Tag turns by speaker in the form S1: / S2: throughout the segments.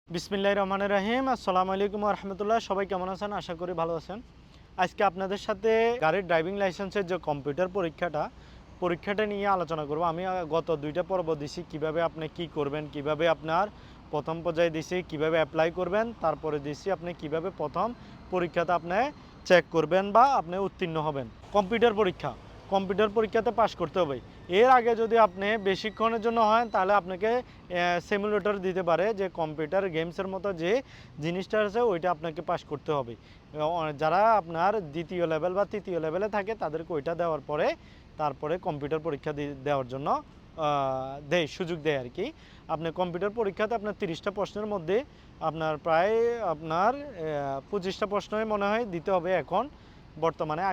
S1: বিসমিল্লাহির রহমানির রহিম। আসসালামু আলাইকুম ওয়া রাহমাতুল্লাহ। সবাই কেমন আছেন? আশা করি ভালো আছেন। আজকে আপনাদের সাথে গাড়ির ড্রাইভিং লাইসেন্সের যে কম্পিউটার পরীক্ষাটা নিয়ে আলোচনা করব। আমি গত 2টা পর্ব দিছি কিভাবে আপনি কি করবেন, কিভাবে আপনার প্রথম পর্যায়ে দিছি কিভাবে অ্যাপ্লাই করবেন, তারপরে দিছি আপনি কিভাবে প্রথম পরীক্ষাতে আপনি চেক করবেন বা আপনি উত্তীর্ণ হবেন। কম্পিউটার পরীক্ষাতে পাশ করতে হবে। এর আগে যদি আপনি বেশিক্ষণের জন্য হয় তাহলে আপনাকে সিমুলেটর দিতে পারে, যে কম্পিউটার গেমসের মতো যে জিনিসটা আছে ওইটা আপনাকে পাশ করতে হবে। যারা আপনার দ্বিতীয় লেভেল বা তৃতীয় লেভেলে থাকে তাদেরকে ওইটা দেওয়ার পরে তারপরে কম্পিউটার পরীক্ষা দেওয়ার জন্য সুযোগ দেয় আর কি। আপনি কম্পিউটার পরীক্ষাতে আপনার 30টা প্রশ্নের মধ্যে আপনার 25টা প্রশ্নই মনে হয় দিতে হবে এখন বর্তমানে।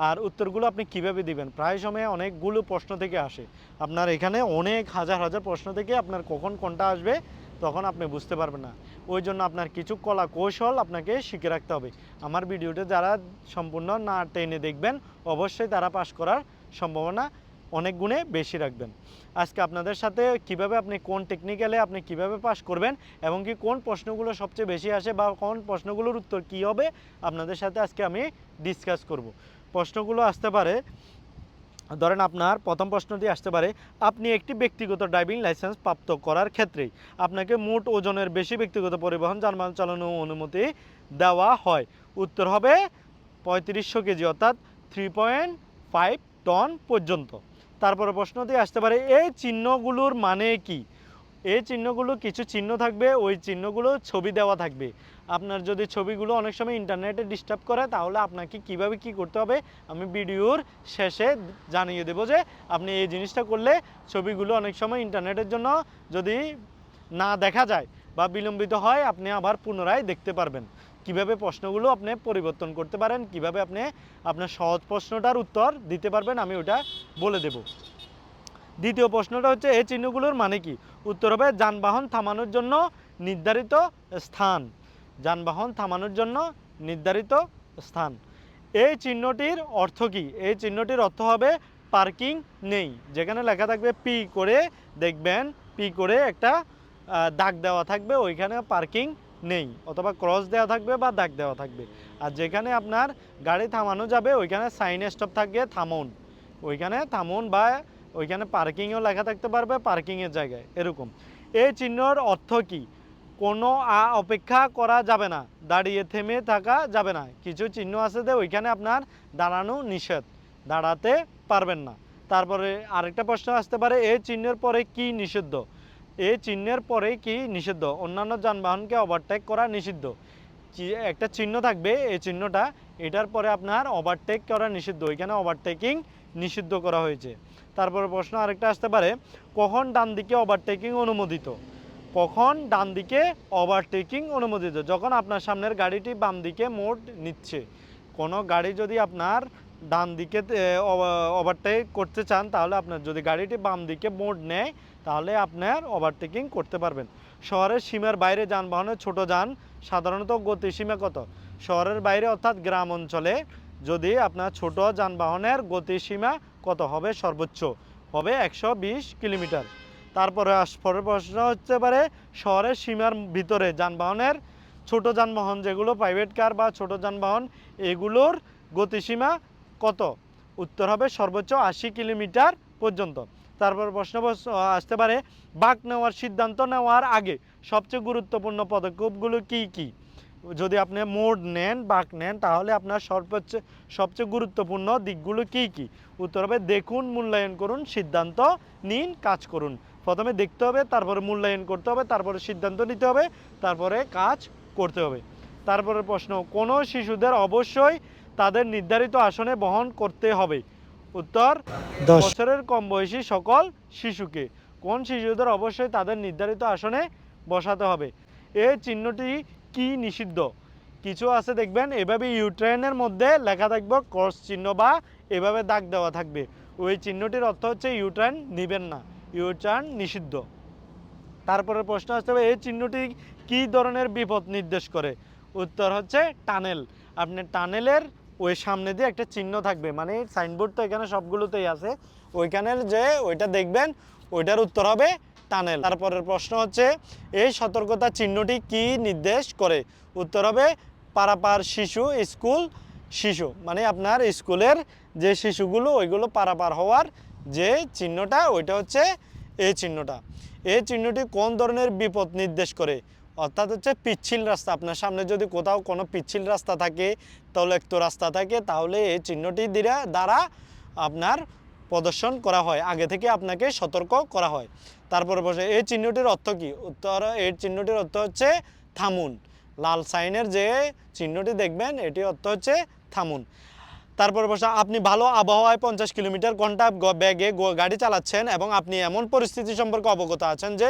S1: আর উত্তরগুলো আপনি কিভাবে দিবেন, প্রায় সময় অনেকগুলো প্রশ্ন থেকে আসে। আপনার এখানে অনেক হাজার হাজার প্রশ্ন থেকে আপনার কখন কোনটা আসবে তখন আপনি বুঝতে পারবেন না। ওই জন্য আপনার কিছু কলা কৌশল আপনাকে শিখে রাখতে হবে। আমার ভিডিওটা যারা সম্পূর্ণ না টেনে দেখবেন অবশ্যই তারা পাস করার সম্ভাবনা অনেক গুণে বেশি রাখবেন। আজকে আপনাদের সাথে কিভাবে আপনি কোন টেকনিক্যালে আপনি কিভাবে পাস করবেন এবং কি কোন প্রশ্নগুলো সবচেয়ে বেশি আসে বা কোন প্রশ্নগুলোর উত্তর কী হবে আপনাদের সাথে আজকে আমি ডিসকাস করব। প্রশ্নগুলো আসতে পারে, ধরেন আপনার প্রথম প্রশ্নটি আসতে পারে, আপনি একটি ব্যক্তিগত ড্রাইভিং লাইসেন্স প্রাপ্ত করার ক্ষেত্রে আপনাকে মোট ওজনের বেশি ব্যক্তিগত পরিবহন যানবাহন চালানোর অনুমতি দেওয়া হয়। উত্তর হবে 3500 কেজি অর্থাৎ 3.5 টন পর্যন্ত। তারপরে প্রশ্নটি আসতে পারে, এই চিহ্নগুলোর মানে কি? এই চিহ্নগুলো কিছু চিহ্ন থাকবে, ওই চিহ্নগুলো ছবি দেওয়া থাকবে। আপনার যদি ছবিগুলো অনেক সময় ইন্টারনেটে ডিস্টার্ব করে তাহলে আপনাকে কিভাবে কি করতে হবে আমি ভিডিওর শেষে জানিয়ে দেবো, যে আপনি এই জিনিসটা করলে ছবিগুলো অনেক সময় ইন্টারনেটের জন্য যদি না দেখা যায় বা বিলম্বিত হয় আপনি আবার পুনরায় দেখতে পারবেন। কিভাবে প্রশ্নগুলো আপনি পরিবর্তন করতে পারেন, কিভাবে আপনি আপনার সহজ প্রশ্নটার উত্তর দিতে পারবেন আমি ওটা বলে দেব। দ্বিতীয় প্রশ্নটা হচ্ছে, এই চিহ্নগুলোর মানে কি? উত্তর হবে যানবাহন থামানোর জন্য নির্ধারিত স্থান। যানবাহন থামানোর জন্য নির্ধারিত স্থান। এই চিহ্নটির অর্থ কি? এই চিহ্নটির অর্থ হবে পার্কিং নেই। যেখানে লেখা থাকবে পি করে, দেখবেন পি করে একটা দাগ দেওয়া থাকবে, ওইখানে পার্কিং নেই, অথবা ক্রস দেওয়া থাকবে বা দাগ দেওয়া থাকবে। আর যেখানে আপনার গাড়ি থামানো যাবে ওইখানে সাইন স্টপ থাকবে থামুন, ওইখানে থামুন, বা ওইখানে পার্কিংও লেখা থাকতে পারবে পার্কিংয়ের জায়গায় এরকম। এই চিহ্নর অর্থ কি? কোনো অপেক্ষা করা যাবে না, দাঁড়িয়ে থেমে থাকা যাবে না। কিছু চিহ্ন আছে যে ওইখানে আপনার দাঁড়ানো নিষেধ, দাঁড়াতে পারবেন না। তারপরে আরেকটা প্রশ্ন আসতে পারে, এই চিহ্নের পরে কি নিষিদ্ধ? এই চিহ্নের পরে কি নিষিদ্ধ? অন্যান্য যানবাহনকে ওভারটেক করা নিষিদ্ধ। একটা চিহ্ন থাকবে, এই চিহ্নটা এটার পরে আপনার ওভারটেক করা নিষিদ্ধ, এখানে ওভারটেকিং নিষিদ্ধ করা হয়েছে। তারপরে প্রশ্ন আরেকটা আসতে পারে, কখন ডান দিকে ওভারটেকিং অনুমোদিত? কখন ডান দিকে ওভারটেকিং অনুমোদিত? যখন আপনার সামনের গাড়িটি বাম দিকে মোড় নিচ্ছে। কোনো গাড়ি যদি আপনার ডান দিকে ওভারটেক করতে চান তাহলে আপনার যদি গাড়িটি বাম দিকে মোড় নেয় তাহলে আপনার ওভারটেকিং করতে পারবেন। শহরের সীমার বাইরে যানবাহনের ছোট যান সাধারণত গতিসীমা কত? শহরের বাইরে অর্থাৎ গ্রাম অঞ্চলে যদি আপনার ছোট যানবাহনের গতিসীমা কত হবে? সর্বোচ্চ হবে 120 কিলোমিটার। তারপরে পরের প্রশ্ন হতে পারে, শহরের সীমার ভিতরে যানবাহনের ছোট যানবাহন যেগুলো প্রাইভেট কার বা ছোট যানবাহন এগুলোর গতিসীমা কত? উত্তর হবে সর্বোচ্চ 80 কিলোমিটার পর্যন্ত। তারপর প্রশ্ন আসতে পারে, বাঁক নেওয়ার সিদ্ধান্ত নেওয়ার আগে সবচেয়ে গুরুত্বপূর্ণ পদক্ষেপগুলো কি কি? যদি আপনি মোড় নেন, বাঁক নেন, তাহলে আপনার সবচেয়ে গুরুত্বপূর্ণ দিকগুলো কি কি? উত্তর হবে দেখুন, মূল্যায়ন করুন, সিদ্ধান্ত নিন, কাজ করুন। প্রথমে দেখতে হবে, তারপরে মূল্যায়ন করতে হবে, তারপরে সিদ্ধান্ত নিতে হবে, তারপরে কাজ করতে হবে। তারপরে প্রশ্ন, কোনো শিশুদের অবশ্যই তাদের নির্ধারিত আসনে বহন করতে হবে? উত্তর 10 বছরের কম বয়সী সকল শিশুকে। কোন শিশুদের অবশ্যই তাদের নির্ধারিত আসনে বসাতে হবে? এই চিহ্নটি কি নিষিদ্ধ? কিছু আছে দেখবেন এভাবে ইউট্রেনের মধ্যে লেখা থাকবে ক্রস চিহ্ন বা এভাবে দাগ দেওয়া থাকবে, ওই চিহ্নটির অর্থ হচ্ছে ইউটার্ন নেবেন না, ইউটার্ন নিষিদ্ধ। তারপরে প্রশ্ন আসতে হবে, এই চিহ্নটি কি ধরনের বিপদ নির্দেশ করে? উত্তর হচ্ছে টানেল। আপনি টানেলের ওই সামনে দিয়ে একটা চিহ্ন থাকবে, মানে সাইনবোর্ড তো এখানে সবগুলোতেই আছে, ওইখানের যে ওইটা দেখবেন ওইটার উত্তর হবে টানেল। তারপরের প্রশ্ন হচ্ছে এই সতর্কতা চিহ্নটি কি নির্দেশ করে? উত্তর হবে পারাপার শিশু, স্কুল শিশু, মানে আপনার স্কুলের যে শিশুগুলো ওইগুলো পারাপার হওয়ার যে চিহ্নটা ওইটা হচ্ছে এই চিহ্নটা। এই চিহ্নটি কোন ধরনের বিপদ নির্দেশ করে? অর্থাৎ হচ্ছে পিচ্ছিল রাস্তা। আপনার সামনে যদি কোথাও কোনো পিচ্ছিল রাস্তা থাকে, তৈলাক্ত রাস্তা থাকে, তাহলে এই চিহ্নটি দ্বারা আপনার প্রদর্শন করা হয়, আগে থেকে আপনাকে সতর্ক করা হয়। তারপরে বসে এই চিহ্নটির অর্থ কী? উত্তর এর চিহ্নটির অর্থ হচ্ছে থামুন। লাল সাইনের যে চিহ্নটি দেখবেন এটি অর্থ হচ্ছে থামুন। তারপরে বসে আপনি ভালো আবহাওয়ায় 50 কিলোমিটার ঘন্টা বেগে গাড়ি চালাচ্ছেন এবং আপনি এমন পরিস্থিতি সম্পর্কে অবগত আছেন যে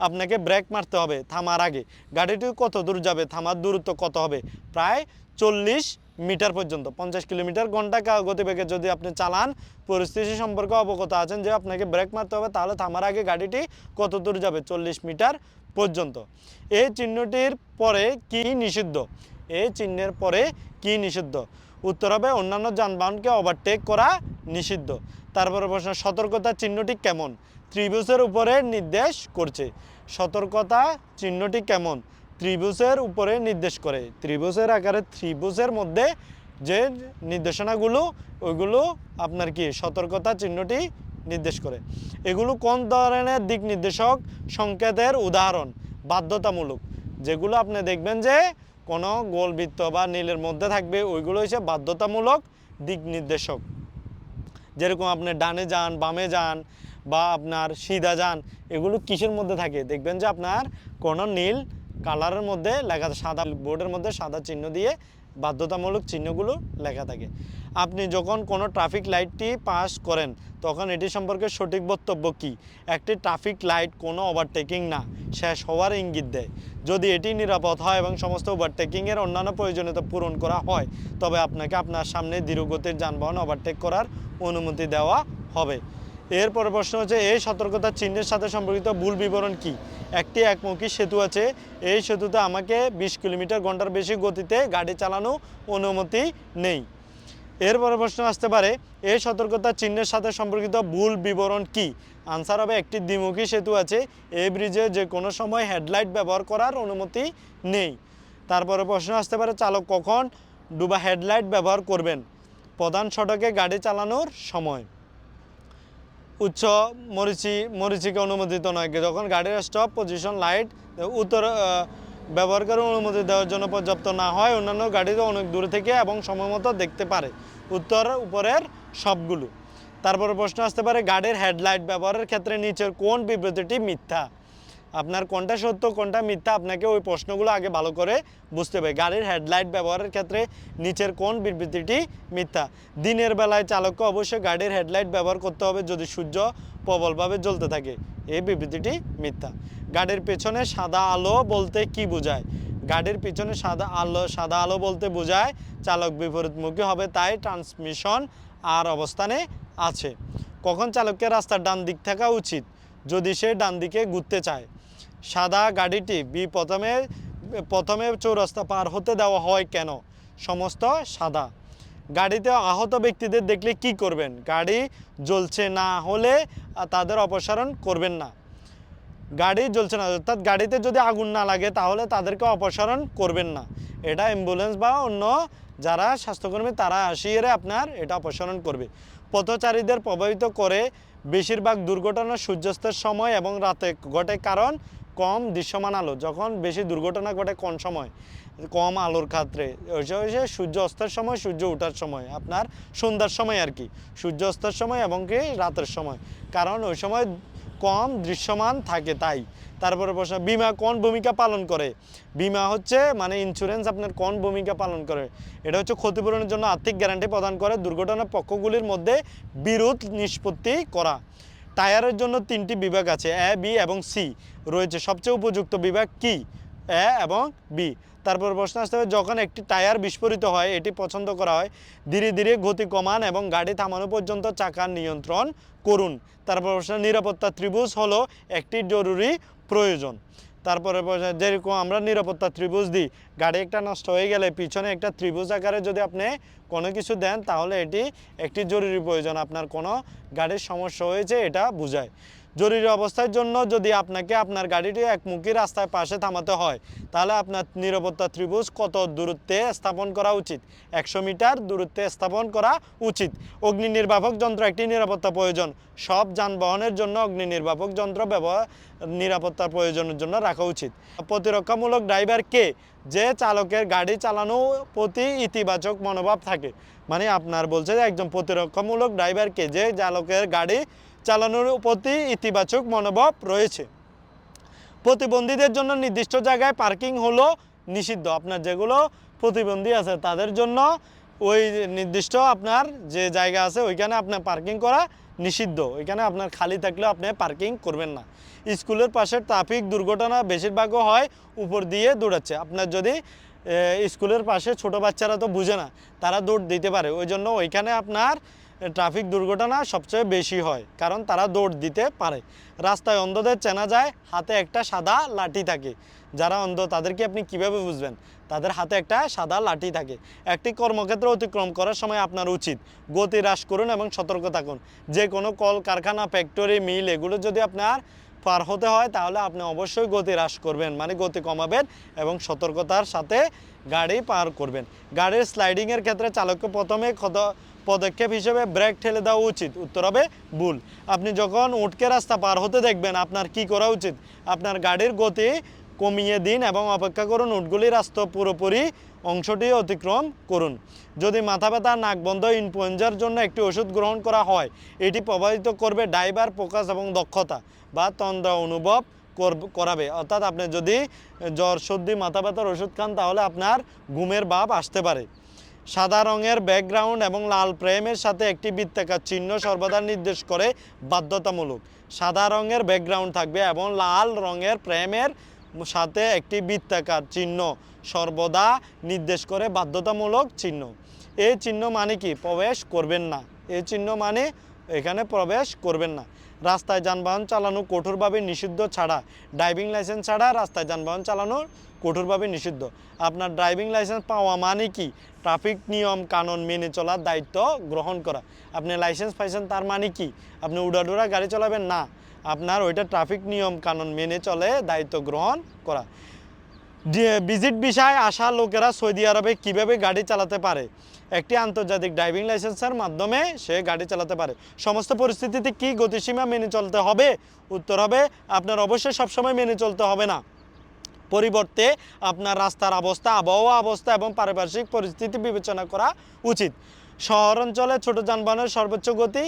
S1: আপনাকে ব্রেক মারতে হবে থামার আগে। গাড়িটি কত দূর যাবে, থামার দূরত্ব কত হবে? প্রায় 40 মিটার পর্যন্ত। 50 কিলোমিটার ঘন্টা গতিবেগে যদি আপনি চালান, পরিস্থিতি সম্পর্কে অবগত আছেন যে আপনাকে ব্রেক মারতে হবে, তাহলে থামার আগে গাড়িটি কত দূর যাবে? 40 মিটার পর্যন্ত। এই চিহ্নটির পরে কি নিষিদ্ধ? এই চিহ্নের পরে কি নিষিদ্ধ? উত্তর হবে অন্যান্য যানবাহনকে ওভারটেক করা নিষিদ্ধ। তারপরে প্রশ্ন সতর্কতা চিহ্নটি কেমন? ত্রিভুজের উপরে নির্দেশ করছে। সতর্কতা চিহ্নটি কেমন? ত্রিভুজের উপরে নির্দেশ করে। ত্রিভুজের আকারে ত্রিভুজের মধ্যে যে নির্দেশনাগুলো ওইগুলো আপনার কি সতর্কতা চিহ্নটি নির্দেশ করে। এগুলো কোন ধরনের দিক নির্দেশক সংকেতের উদাহরণ? বাধ্যতামূলক। যেগুলো আপনি দেখবেন যে কোনো গোলবৃত্ত বা নীলের মধ্যে থাকবে ওইগুলো হচ্ছে বাধ্যতামূলক দিক নির্দেশক। যেরকম আপনি ডানে যান, বামে যান বা আপনার সিধা যান, এগুলো কিসের মধ্যে থাকে? দেখবেন যে আপনার কোনো নীল কালারের মধ্যে লেখা, সাদা বোর্ডের মধ্যে সাদা চিহ্ন দিয়ে বাধ্যতামূলক চিহ্নগুলো লেখা থাকে। আপনি যখন কোনো ট্রাফিক লাইটটি পাস করেন তখন এটি সম্পর্কে সঠিক বক্তব্য কী? একটি ট্রাফিক লাইট কোনো ওভারটেকিং না, শেষ হওয়ার ইঙ্গিত দেয়। যদি এটি নিরাপদ হয় এবং সমস্ত ওভারটেকিংয়ের অন্যান্য প্রয়োজনীয়তা পূরণ করা হয়, তবে আপনাকে আপনার সামনে ধীরগতির যানবাহন ওভারটেক করার অনুমতি দেওয়া হবে। এরপরে প্রশ্ন হচ্ছে এই সতর্কতা চিহ্নের সাথে সম্পর্কিত ভুল বিবরণ কি? একটি একমুখী সেতু আছে, এই সেতুতে আমাকে 20 কিলোমিটার ঘন্টার বেশি গতিতে গাড়ি চালানো অনুমতি নেই। এরপরে প্রশ্ন আসতে পারে এই সতর্কতা চিহ্নের সাথে সম্পর্কিত ভুল বিবরণ কি? আনসার হবে একটি দ্বিমুখী সেতু আছে, এই ব্রিজে যে কোনো সময় হেডলাইট ব্যবহার করার অনুমতি নেই। তারপরে প্রশ্ন আসতে পারে চালক কখন ডুবা হেডলাইট ব্যবহার করবেন? প্রধান সড়কে গাড়ি চালানোর সময়। উচ্চ মরিচিকা অনুমোদিত নয়, যখন গাড়ির স্টপ পজিশন লাইট উত্তর ব্যবহারকারীর অনুমতি দেওয়ার জন্য পর্যাপ্ত না হয়, অন্যান্য গাড়িতে অনেক দূরে থেকে এবং সময়মতো দেখতে পারে। উত্তর উপরের সবগুলো। তারপরে প্রশ্ন আসতে পারে গাড়ির হেডলাইট ব্যবহারের ক্ষেত্রে নিচের কোন বিবৃতিটি মিথ্যা? আপনার কোনটা সত্য কোনটা মিথ্যা আপনাকে ওই প্রশ্নগুলো আগে ভালো করে বুঝতে হবে। গাড়ির হেডলাইট ব্যবহারের ক্ষেত্রে নিচের কোন বিবৃতিটি মিথ্যা? দিনের বেলায় চালককে অবশ্যই গাড়ির হেডলাইট ব্যবহার করতে হবে যদি সূর্য প্রবলভাবে জ্বলতে থাকে, এই বিবৃতিটি মিথ্যা। গাড়ির পেছনে সাদা আলো বলতে কি বোঝায়? গাড়ির পিছনে সাদা আলো বলতে বোঝায় চালক বিপরীতমুখী হবে, তাই ট্রান্সমিশন আর অবস্থানে আছে। কখন চালককে রাস্তার ডান দিক থাকা উচিত? যদি সে ডান দিকে ঘুরতে চায়। সাদা গাড়িটি প্রথমে চৌরাস্তা পার হতে দেওয়া হয় কেন? সমস্ত সাদা। গাড়িতে আহত ব্যক্তিদের দেখলে কি করবেন? গাড়ি জ্বলছে না হলে তাদের অপসারণ করবেন না। গাড়ি জ্বলছে না অর্থাৎ গাড়িতে যদি আগুন না লাগে তাহলে তাদেরকে অপসারণ করবেন না। এটা অ্যাম্বুলেন্স বা অন্য যারা স্বাস্থ্যকর্মী তারা আসিয়ে আপনার এটা অপসারণ করবে। পথচারীদের প্রভাবিত করে বেশিরভাগ দুর্ঘটনা সূর্যাস্তের সময় এবং রাতে ঘটে, কারণ কম দৃশ্যমান আলো। যখন বেশি দুর্ঘটনা ঘটে কোন সময়? কম আলোর ক্ষেত্রে। সূর্য অস্তের সময়, সূর্য ওঠার সময়, আপনার সন্ধ্যার সময় আর কি, সূর্য অস্তের সময় এবং কি রাতের সময়, কারণ ওই সময় কম দৃশ্যমান থাকে তাই। তারপরে প্রশ্ন বিমা কোন ভূমিকা পালন করে? বিমা হচ্ছে মানে ইন্স্যুরেন্স আপনার কোন ভূমিকা পালন করে? এটা হচ্ছে ক্ষতিপূরণের জন্য আর্থিক গ্যারান্টি প্রদান করে, দুর্ঘটনার পক্ষগুলির মধ্যে বিরোধ নিষ্পত্তি করা। টায়ারের জন্য 3টি বিভাগ আছে, এ, বি এবং সি রয়েছে, সবচেয়ে উপযুক্ত বিভাগ কি? এ এবং বি। তারপর প্রশ্ন আসতে হবে যখন একটি টায়ার বিস্ফোরিত হয় এটি পছন্দ করা হয় ধীরে ধীরে গতি কমান এবং গাড়ি থামানো পর্যন্ত চাকা নিয়ন্ত্রণ করুন। তারপর প্রশ্ন নিরাপত্তা ত্রিভুজ হলো একটি জরুরি প্রয়োজন। তারপরে যেরকম আমরা নিরাপত্তা ত্রিভুজ দিই, গাড়ি একটা নষ্ট হয়ে গেলে পিছনে একটা ত্রিভুজ আকারে যদি আপনি কোনো কিছু দেন তাহলে এটি একটি জরুরি প্রয়োজন, আপনার কোনো গাড়ির সমস্যা হয়েছে এটা বোঝায়। জরুরি অবস্থার জন্য যদি আপনাকে আপনার গাড়িটি একমুখী রাস্তায় পাশে থামাতে হয়, তাহলে আপনার নিরাপত্তা ত্রিভুজ কত দূরত্বে স্থাপন করা উচিত? 100 মিটার দূরত্বে স্থাপন করা উচিত। অগ্নি নির্বাপক যন্ত্র একটি নিরাপত্তা প্রয়োজন। সব যানবাহনের জন্য অগ্নি নির্বাপক যন্ত্র নিরাপত্তার প্রয়োজনের জন্য রাখা উচিত। প্রতিরক্ষামূলক ড্রাইভার কে? যে চালকের গাড়ি চালানো প্রতি ইতিবাচক মনোভাব থাকে। মানে আপনার বলছে যে একজন প্রতিরক্ষামূলক ড্রাইভার কে? যে চালকের গাড়ি চালানোর প্রতি ইতিবাচক মনোভাব রয়েছে। প্রতিবন্ধীদের জন্য নির্দিষ্ট জায়গায় পার্কিং হলো নিষিদ্ধ। আপনার যেগুলো প্রতিবন্ধী আছে তাদের জন্য ওই নির্দিষ্ট আপনার যে জায়গা আছে ওইখানে আপনার পার্কিং করা নিষিদ্ধ। ওইখানে আপনার খালি থাকলেও আপনি পার্কিং করবেন না। স্কুলের পাশে ট্রাফিক দুর্ঘটনা বেশিরভাগও হয় উপর দিয়ে দৌড়াচ্ছে। আপনার যদি স্কুলের পাশে ছোট বাচ্চারা তো বুঝে না, তারা দৌড় দিতে পারে, ওই জন্য ওইখানে আপনার ট্রাফিক দুর্ঘটনা সবচেয়ে বেশি হয়, কারণ তারা দৌড় দিতে পারে। রাস্তায় অন্ধদের চেনা যায়, হাতে একটা সাদা লাঠি থাকে। যারা অন্ধ তাদেরকে আপনি কিভাবে বুঝবেন? তাদের হাতে একটা সাদা লাঠি থাকে। একটি কর্মক্ষেত্র অতিক্রম করার সময় আপনার উচিত গতি হ্রাস করুন এবং সতর্ক থাকুন। যে কোনো কল কারখানা, ফ্যাক্টরি, মিল এগুলো যদি আপনার পার হতে হয় তাহলে আপনি অবশ্যই গতি হ্রাস করবেন, মানে গতি কমাবেন এবং সতর্কতার সাথে গাড়ি পার করবেন। গাড়ির স্লাইডিংয়ের ক্ষেত্রে চালককে প্রথমে পদক্ষেপ হিসেবে ব্রেক ঠেলে দেওয়া উচিত। উত্তর হবে ভুল। আপনি যখন উটকে রাস্তা পার হতে দেখবেন আপনার কি করা উচিত? আপনার গাড়ির গতি কমিয়ে দিন এবং অপেক্ষা করুন, উটগুলির রাস্তা পুরোপুরি অংশটি অতিক্রম করুন। যদি মাথা ব্যথা, নাক বন্ধ, ইনফ্লুয়েঞ্জার জন্য একটি ওষুধ গ্রহণ করা হয়, এটি প্রভাবিত করবে ড্রাইভার ফোকাস এবং দক্ষতা বা তন্দ্রা অনুভব করাবে। অর্থাৎ আপনি যদি জ্বর, সর্দি, মাথা ব্যথার ওষুধ খান তাহলে আপনার ঘুমের ভাব আসতে পারে। সাদা রঙের ব্যাকগ্রাউন্ড এবং লাল ফ্রেমের সাথে একটি বৃত্তাকার চিহ্ন সর্বদা নির্দেশ করে বাধ্যতামূলক। সাদা রঙের ব্যাকগ্রাউন্ড থাকবে এবং লাল রঙের ফ্রেমের সাথে একটি বৃত্তাকার চিহ্ন সর্বদা নির্দেশ করে বাধ্যতামূলক চিহ্ন। এই চিহ্ন মানে কি? প্রবেশ করবেন না। এই চিহ্ন মানে এখানে প্রবেশ করবেন না। রাস্তায় যানবাহন চালানো কঠোরভাবে নিষিদ্ধ ছাড়া, ড্রাইভিং লাইসেন্স ছাড়া রাস্তায় যানবাহন চালানো কঠোরভাবে নিষিদ্ধ। আপনার ড্রাইভিং লাইসেন্স পাওয়া মানে কি? ট্রাফিক নিয়ম কানুন মেনে চলার দায়িত্ব গ্রহণ করা। আপনি লাইসেন্স পাইছেন তার মানে কি আপনি উড়াডুরা গাড়ি চালাবেন না? আপনার ওইটা ট্রাফিক নিয়ম কানুন মেনে চলে দায়িত্ব গ্রহণ করা। ভিজিট ভিসায় আসা লোকেরা সৌদি আরবে কিভাবে গাড়ি চালাতে পারে? একটি আন্তর্জাতিক ড্রাইভিং লাইসেন্সের মাধ্যমে সে গাড়ি চালাতে পারে। সমস্ত পরিস্থিতিতে কি গতিসীমা মেনে চলতে হবে? উত্তর হবে আপনার অবশ্যই সবসময় মেনে চলতে হবে না। পরিবর্তে আপনার রাস্তার অবস্থা, আবহাওয়া অবস্থা এবং পারিপার্শ্বিক পরিস্থিতি বিবেচনা করা উচিত। শহর অঞ্চলে ছোট যানবাহনের সর্বোচ্চ গতি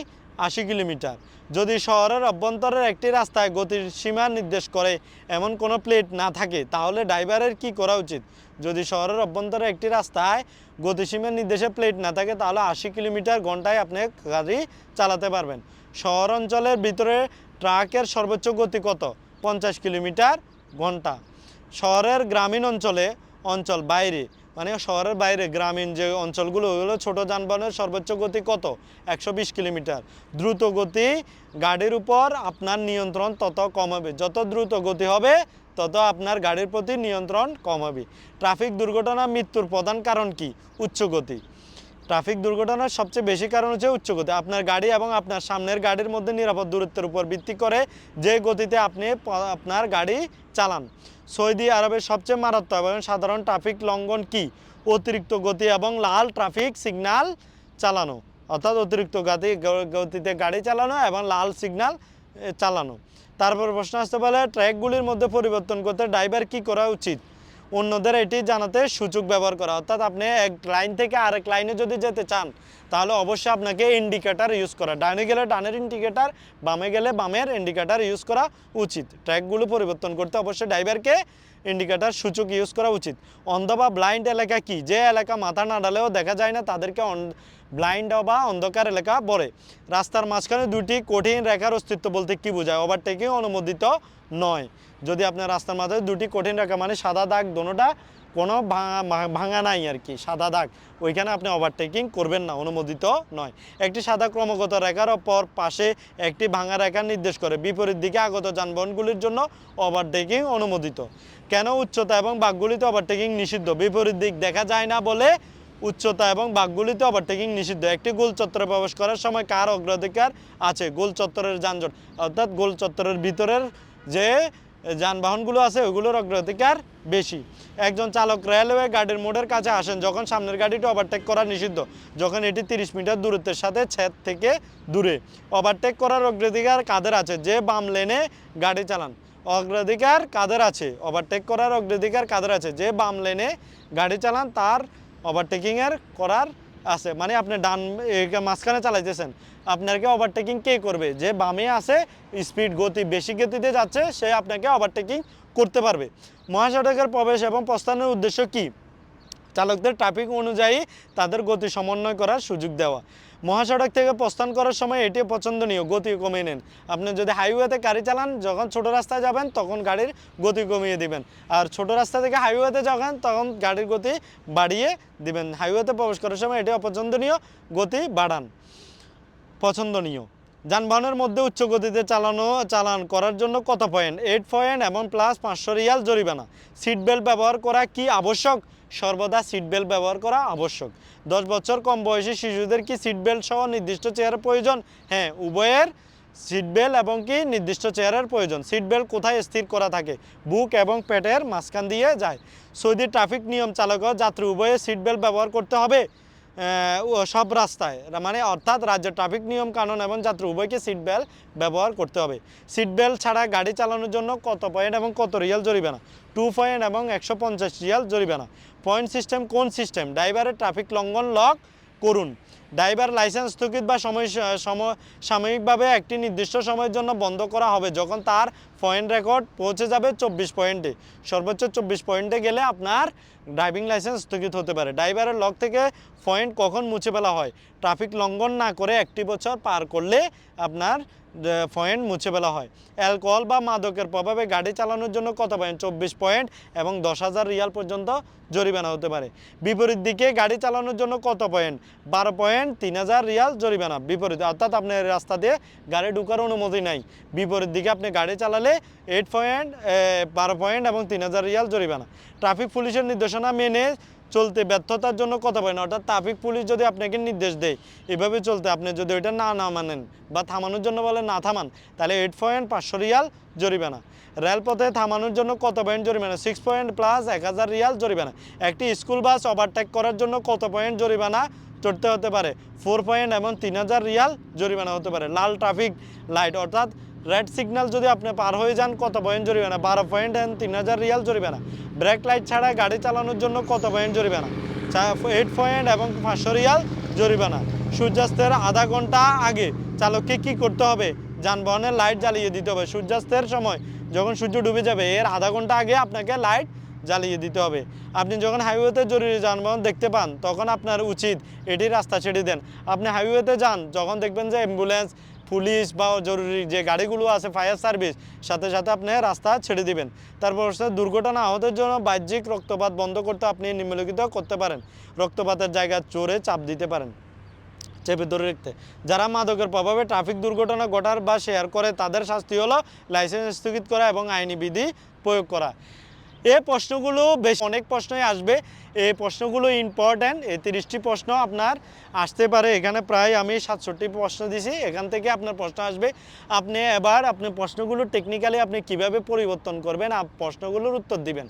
S1: 80 কিলোমিটার। যদি শহরের অভ্যন্তরের একটি রাস্তায় গতির সীমা নির্দেশ করে এমন কোনো প্লেট না থাকে তাহলে ড্রাইভারের কি করা উচিত? যদি শহরের অভ্যন্তরে একটি রাস্তায় গতিসীমা নির্দেশে প্লেট না থাকে তাহলে 80 কিলোমিটার ঘন্টায় আপনি গাড়ি চালাতে পারবেন। শহর অঞ্চলের ভিতরে ট্রাকের সর্বোচ্চ গতি কত? 50 কিলোমিটার ঘন্টা। শহরের গ্রামীণ অঞ্চল বাইরে, মানে শহরের বাইরে গ্রামীণ যে অঞ্চলগুলো ওগুলো ছোটো যানবাহনের সর্বোচ্চ গতি কত? 120 কিলোমিটার। দ্রুত গতি গাড়ির উপর আপনার নিয়ন্ত্রণ তত কম হবে। যত দ্রুত গতি হবে তত আপনার গাড়ির প্রতি নিয়ন্ত্রণ কম হবে। ট্রাফিক দুর্ঘটনা মৃত্যুর প্রধান কারণ কি? উচ্চ গতি। ট্রাফিক দুর্ঘটনার সবচেয়ে বেশি কারণ হচ্ছে উচ্চ গতি। আপনার গাড়ি এবং আপনার সামনের গাড়ির মধ্যে নিরাপদ দূরত্বের উপর ভিত্তি করে যে গতিতে আপনি আপনার গাড়ি চালান। সৌদি আরবের সবচেয়ে মারাত্মক এবং সাধারণ ট্রাফিক লঙ্ঘন কি? অতিরিক্ত গতি এবং লাল ট্রাফিক সিগন্যাল চালানো। অর্থাৎ অতিরিক্ত গতিতে গাড়ি চালানো এবং লাল সিগন্যাল চালানো। তারপর প্রশ্ন আসতে পারে ট্র্যাকগুলির মধ্যে পরিবর্তন করতে ড্রাইভার কি করা উচিত? অন্যদের এটি জানাতে সূচক ব্যবহার করা। অর্থাৎ আপনি এক লাইন থেকে আরেক লাইনে যদি যেতে চান তাহলে অবশ্যই আপনাকে ইন্ডিকেটার ইউজ করা। ডানে গেলে ডানের ইন্ডিকেটার, বামে গেলে বামের ইন্ডিকেটার ইউজ করা উচিত। ট্র্যাকগুলো পরিবর্তন করতে অবশ্যই ড্রাইভারকে ইন্ডিকেটার সূচক ইউজ করা উচিত। অন্ধ বা ব্লাইন্ড এলাকা কি? যে এলাকা মাথা না ডালেও দেখা যায় না তাদেরকে ব্লাইন্ড বা অন্ধকার এলাকা বলে। রাস্তার মাঝখানে দুটি কঠিন রেখার অস্তিত্ব বলতে কি বোঝায়? ওভারটেকিং অনুমোদিত নয়। যদি আপনার রাস্তার মাঝে দুটি কঠিন রেখা মানে সাদা দাগ, দোনোটা কোনো ভাঙা নাই আর কি, সাদা দাগ, ওইখানে আপনি ওভারটেকিং করবেন না, অনুমোদিত নয়। একটি সাদা ক্রমাগত রেখার অপর পাশে একটি ভাঙা রেখা নির্দেশ করে বিপরীত দিকে আগত যানবাহনগুলির জন্য ওভারটেকিং অনুমোদিত। কেন উচ্চতা এবং বাঁকগুলিতে ওভারটেকিং নিষিদ্ধ? বিপরীত দিক দেখা যায় না বলে উচ্চতা এবং বাঁকগুলিতে ওভারটেকিং নিষিদ্ধ। একটি গোল চত্বরে প্রবেশ করার সময় কার অগ্রাধিকার আছে? গোল চত্বরের যানজট, অর্থাৎ গোল চত্বরের ভিতরের যে যানবাহনগুলো আছে ওগুলোর অগ্রাধিকার বেশি। একজন চালক রেলওয়ে গাড়ির মোড়ের কাছে আসেন যখন সামনের গাড়িটি ওভারটেক করা নিষিদ্ধ, যখন এটি 30 মিটার দূরত্বের সাথে ছেদ থেকে দূরে। ওভারটেক করার অগ্রাধিকার কাদের আছে? যে বাম লেনে গাড়ি চালান। অগ্রাধিকার কাদের আছে? ওভারটেক করার অগ্রাধিকার কাদের আছে? যে বাম লেনে গাড়ি চালান তার ওভারটেকিংয়ের করার আছে। মানে আপনি ডান মাঝখানে চালাইতেছেন, আপনাকে ওভারটেকিং কে করবে? যে বামে আছে, স্পিড গতি বেশি গতিতে যাচ্ছে, সে আপনাকে ওভারটেকিং করতে পারবে। মহাসড়কের প্রবেশ এবং প্রস্থানের উদ্দেশ্য কি? চালকদের ট্রাফিক অনুযায়ী তাদের গতি সমন্বয় করার সুযোগ দেওয়া। মহাসড়ক থেকে প্রস্থান করার সময় এটি পছন্দনীয়, গতি কমিয়ে নেন। আপনি যদি হাইওয়েতে গাড়ি চালান, যখন ছোট রাস্তায় যাবেন তখন গাড়ির গতি কমিয়ে দিবেন, আর ছোট রাস্তা থেকে হাইওয়েতে যাবেন তখন গাড়ির গতি বাড়িয়ে দিবেন। হাইওয়েতে প্রবেশ করার সময় এটি অপছন্দনীয়, গতি বাড়ান। পছন্দনীয়। যানবাহনের মধ্যে উচ্চ গতিতে চালান করার জন্য কত পয়েন্ট? 8 পয়েন্ট এবং প্লাস 500 রিয়াল জরিমানা। সিট বেল্ট ব্যবহার করা কি আবশ্যক? সর্বদা সিট বেল্ট ব্যবহার করা আবশ্যক। 10 বছর কম বয়সী শিশুদের কি সিট বেল্ট সহ নির্দিষ্ট চেয়ারের প্রয়োজন? হ্যাঁ, উভয়ের সিট বেল্ট এবং কি নির্দিষ্ট চেয়ারের প্রয়োজন। সিট বেল্ট কোথায় স্থির করা থাকে? বুক এবং পেটের মাঝখান দিয়ে যায়। সৌদি ট্রাফিক নিয়ম চালক ও যাত্রী উভয়ে সিট বেল্ট ব্যবহার করতে হবে সব রাস্তায়, মানে অর্থাৎ রাজ্যের ট্রাফিক নিয়ম কানুন এবং যাত্রী উভয়কে সিট বেল্ট ব্যবহার করতে হবে। সিট বেল্ট ছাড়া গাড়ি চালানোর জন্য কত পয়েন্ট এবং কত রিয়াল জরিমানা? 2 পয়েন্ট এবং 150 রিয়াল জরিমানা। পয়েন্ট সিস্টেম কোন সিস্টেম? ড্রাইভারের ট্রাফিক লঙ্ঘন লক করুন। ড্রাইভার লাইসেন্স স্থগিত বা সাময়িকভাবে একটি নির্দিষ্ট সময়ের জন্য বন্ধ করা হবে যখন তার পয়েন্ট রেকর্ড পৌঁছে যাবে 24 পয়েন্টে। সর্বোচ্চ 24 পয়েন্টে গেলে আপনার ড্রাইভিং লাইসেন্স স্থগিত হতে পারে। ড্রাইভারের লগ থেকে পয়েন্ট কখন মুছে ফেলা হয়? ট্রাফিক লঙ্ঘন না করে 1 বছর পার করলে আপনার পয়েন্ট মুছে ফেলা হয়। অ্যালকোহল বা মাদকের প্রভাবে গাড়ি চালানোর জন্য কত পয়েন্ট? 24 পয়েন্ট এবং 10,000 রিয়াল পর্যন্ত জরিমানা হতে পারে। বিপরীত দিকে গাড়ি চালানোর জন্য কত পয়েন্ট? 12 পয়েন্ট 3,000 রিয়াল জরিমানা। বিপরীত, অর্থাৎ আপনার রাস্তা দিয়ে গাড়ি ঢুকার অনুমতি নাই। বিপরীত দিকে আপনি গাড়ি চালালে 8 পয়েন্ট 12 পয়েন্ট এবং 3,000 রিয়াল জরিমানা। ট্রাফিক পুলিশের নির্দেশনা মেনে চলতে ব্যর্থতার জন্য কত পয়েন্ট? অর্থাৎ ট্রাফিক পুলিশ যদি আপনাকে নির্দেশ দেয় এভাবে চলতে, আপনি যদি ওইটা না মানেন বা থামানোর জন্য বলে না থামান, তাহলে 8 পয়েন্ট 500 রিয়াল জরিমানা। রেলপথে থামানোর জন্য কত পয়েন্ট জরিমানা? 6 পয়েন্ট প্লাস 1,000 রিয়াল জরিমানা। একটি স্কুল বাস ওভারটেক করার জন্য কত পয়েন্ট জরিমানা চড়তে হতে পারে? 4 পয়েন্ট এবং 3,000 রিয়াল জরিমানা হতে পারে। লাল ট্রাফিক লাইট অর্থাৎ রেড সিগন্যাল যদি আপনি পার হয়ে যান কত পয়েন্ট জরিমানা? 12 পয়েন্ট এবং 3,000 রিয়াল জরিমানা। ব্রেক লাইট ছাড়া গাড়ি চালানোর জন্য কত পয়েন্ট জরিমানা? 8 পয়েন্ট এবং 500 রিয়াল জরিমানা। সূর্যাস্তের আধা ঘন্টা আগে চালককে কি করতে হবে? যানবাহনের লাইট জ্বালিয়ে দিতে হবে। সূর্যাস্তের সময় যখন সূর্য ডুবে যাবে এর আধা ঘন্টা আগে আপনাকে লাইট জ্বালিয়ে দিতে হবে। আপনি যখন হাইওয়েতে জরুরি যানবাহন দেখতে পান তখন আপনার উচিত এটি রাস্তা ছেড়ে দেন। আপনি হাইওয়েতে যান যখন দেখবেন যে অ্যাম্বুলেন্স, পুলিশ বা জরুরি যে গাড়িগুলো আছে, ফায়ার সার্ভিস, সাথে সাথে আপনি রাস্তা ছেড়ে দিবেন। তারপর দুর্ঘটনা আহতের জন্য বাহ্যিক রক্তপাত বন্ধ করতে আপনি নিম্নলিখিত করতে পারেন। রক্তপাতের জায়গা চোরে চাপ দিতে পারেন, চেপে ধরে রাখতে। যারা মাদকের প্রভাবে ট্রাফিক দুর্ঘটনা ঘটার বা শেয়ার করে তাদের শাস্তি হলো লাইসেন্স স্থগিত করা এবং আইনি বিধি প্রয়োগ করা। এই প্রশ্নগুলো বেশ অনেক প্রশ্নই আসবে। এই প্রশ্নগুলো ইম্পর্ট্যান্ট। এই 30টি প্রশ্ন আপনার আসতে পারে। এখানে প্রায় আমি 67টি প্রশ্ন দিছি, এখান থেকে আপনার প্রশ্ন আসবে। আপনি এবার প্রশ্নগুলো টেকনিক্যালি আপনি কিভাবে পরিবর্তন করবেন, প্রশ্নগুলোর উত্তর দিবেন।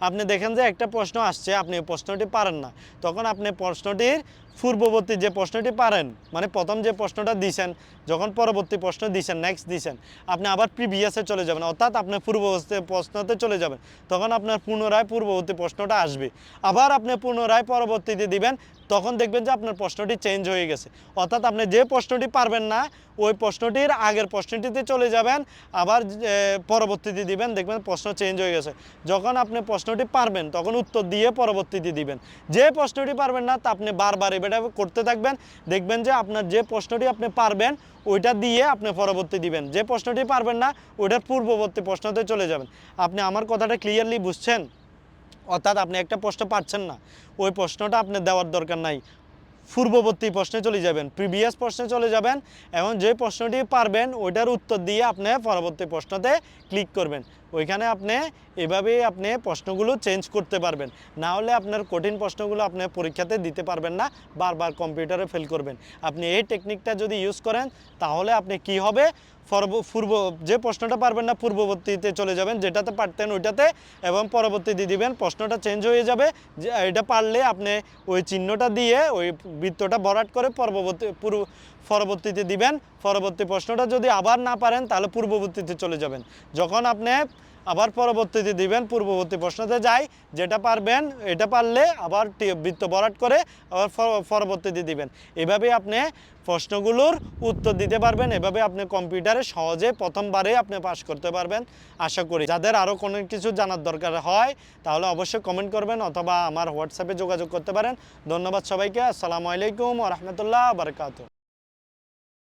S1: আপনি দেখেন যে একটা প্রশ্ন আসছে, আপনি প্রশ্নটি পারেন না, তখন আপনি প্রশ্নটির পূর্ববর্তী যে প্রশ্নটি পারেন, মানে প্রথম যে প্রশ্নটা দিয়েছেন, যখন পরবর্তী প্রশ্ন দিয়েছেন, নেক্সট দিয়েছেন, আপনি আবার প্রিভিয়াসে চলে যাবেন, অর্থাৎ আপনি পূর্ববর্তী প্রশ্নতে চলে যাবেন। তখন আপনার পুনরায় পূর্ববর্তী প্রশ্নটা আসবে। আবার আপনি পুনরায় পরবর্তীতে দিবেন, তখন দেখবেন যে আপনার প্রশ্নটি চেঞ্জ হয়ে গেছে। অর্থাৎ আপনি যে প্রশ্নটি পারবেন না ওই প্রশ্নটির আগের প্রশ্নটিতে চলে যাবেন, আবার পরবর্তীতে দিবেন, দেখবেন প্রশ্ন চেঞ্জ হয়ে গেছে। যখন আপনি প্রশ্নটি পারবেন তখন উত্তর দিয়ে পরবর্তীতে দিবেন। যে প্রশ্নটি পারবেন না তা আপনি বারবার এটা করতে থাকবেন, দেখবেন যে আপনার যে প্রশ্নটি আপনি পারবেন ওইটা দিয়ে আপনি পরবর্তী দিবেন। যে প্রশ্নটি পারবেন না ওইটার পূর্ববর্তী প্রশ্নতে চলে যাবেন। আপনি আমার কথাটা ক্লিয়ারলি বুঝছেন? অর্থাৎ আপনি একটা প্রশ্ন পাচ্ছেন না, ওই প্রশ্নটা আপনি দেওয়ার দরকার নাই, পূর্ববর্তী প্রশ্নে চলে যাবেন, প্রিভিয়াস প্রশ্নে চলে যাবেন এবং যে প্রশ্নটি পারবেন ওইটার উত্তর দিয়ে আপনি পরবর্তী প্রশ্নতে ক্লিক করবেন। ওইখানে আপনি এভাবেই আপনি প্রশ্নগুলো চেঞ্জ করতে পারবেন। না হলে আপনার কঠিন প্রশ্নগুলো আপনি পরীক্ষাতে দিতে পারবেন না, বারবার কম্পিউটারে ফেল করবেন। আপনি এই টেকনিকটা যদি ইউজ করেন তাহলে আপনি কি হবে, পূর্ব যে প্রশ্নটা পারবেন না পূর্ববর্তীতে চলে যাবেন, যেটাতে পারতেন ওইটাতে, এবং পরবর্তীতে দিবেন, প্রশ্নটা চেঞ্জ হয়ে যাবে। যে এটা পারলে আপনি ওই চিহ্নটা দিয়ে ওই বৃত্তটা ভরাট করে পরবর্তীতে দিবেন। পরবর্তী প্রশ্নটা যদি আবার না পারেন তাহলে পূর্ববর্তীতে চলে যাবেন। যখন আপনি আবার পরবর্তীতে দিবেন, পূর্ববর্তী প্রশ্নতে যাই, যেটা পারবেন এটা পারলে আবার বৃত্ত ভরাট করে আবার পরবর্তীতে দিবেন। এভাবে আপনি প্রশ্নগুলোর উত্তর দিতে পারবেন। এভাবে আপনি কম্পিউটারে সহজে প্রথমবারে আপনি পাস করতে পারবেন আশা করি। যাদের আরও কোনো কিছু জানার দরকার হয় তাহলে অবশ্যই কমেন্ট করবেন অথবা আমার হোয়াটসঅ্যাপে যোগাযোগ করতে পারেন। ধন্যবাদ সবাইকে। আসসালামু আলাইকুম ওয়া রাহমাতুল্লাহি ওয়া বারাকাতুহু।